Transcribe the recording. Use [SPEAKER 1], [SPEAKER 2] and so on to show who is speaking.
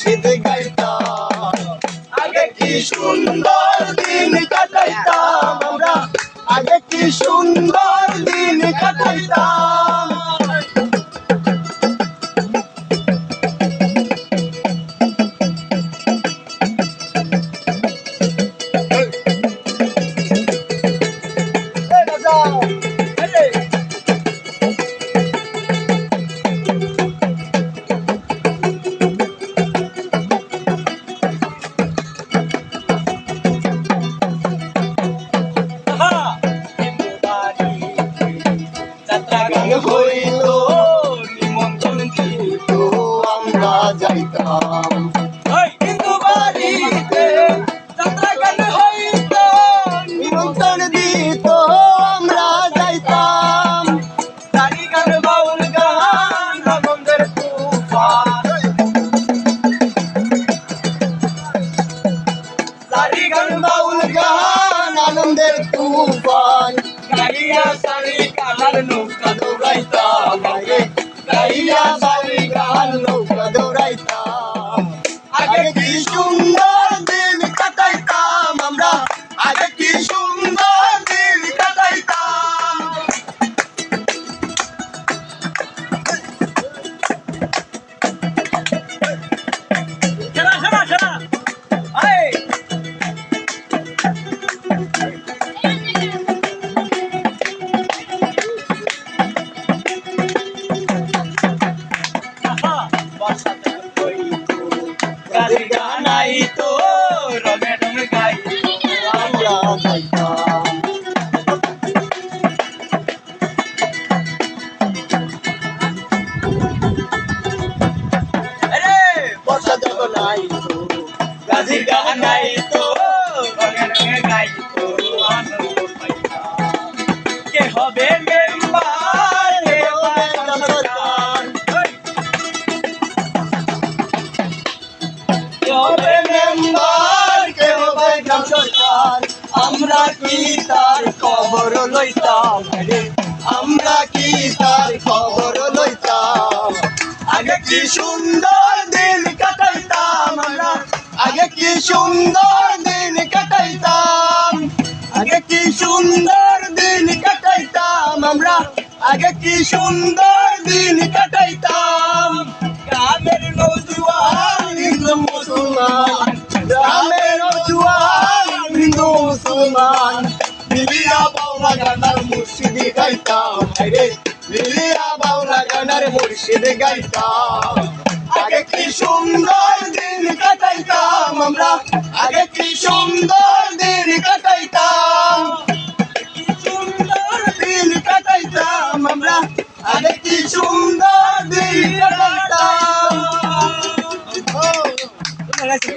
[SPEAKER 1] মুর্শিদ গাইতাম। আগে কি সুন্দর দিন কাটাইতাম আমরা, আগে কি সুন্দর দিন কাটাইতাম। হইল নিমন্ত্রণ দিত আমরা যাইতাম। কিন্তু বাড়িতে যাত্রা গান হইত নিমন্ত্রণ দিত আমরা যাইতাম। তারি গান বাউল গান আনন্দের তুফান, তারি গান বাউল গান আনন্দের তুফান। গাইয়া সারি কালার নৌকা দৌড়াইতাম, গাইয়া সারি গান নৌকা দৌড়াইতাম। আগে কি সুন্দর দিন কাটাইতাম আমরা, আগে কি সুন্দর দিন কাটাইতাম। গাইতো রমে রমে গাইতো আমরা গাইতাম। বর্ষা যখন আইতো গাজীর গান আইতো রঙে রঙে গাইতো আনন্দ পাইতাম। কে হবে মেম্বার, কে হবে সরকার, কে হবে মেম্বার, কে হবে গ্রাম সরকার। আমরা কি তার খবর লইতাম, আমরা কি তার খবর লইতাম। আগে কি সুন্দর দিন কাটাইতাম আমরা, আগে কি সুন্দর দিন কাটাইতাম। আগে কি সুন্দর দিন কাটাইতাম আমরা, আগে কি সুন্দর দিন কাটাইতাম। গ্রামের নৌজুয়ান হিন্দু মুসলমান, গ্রামের নৌজুয়ান হিন্দু মুসলমান মিলিয়া বাউলা গানার মুর্শিদ গাইতাম। মিলিয়া বাউলা গানার মুর্শিদ গাইতাম। আগে কি সুন্দর দিন কাটাইতাম আমরা, আগে কি সুন্দর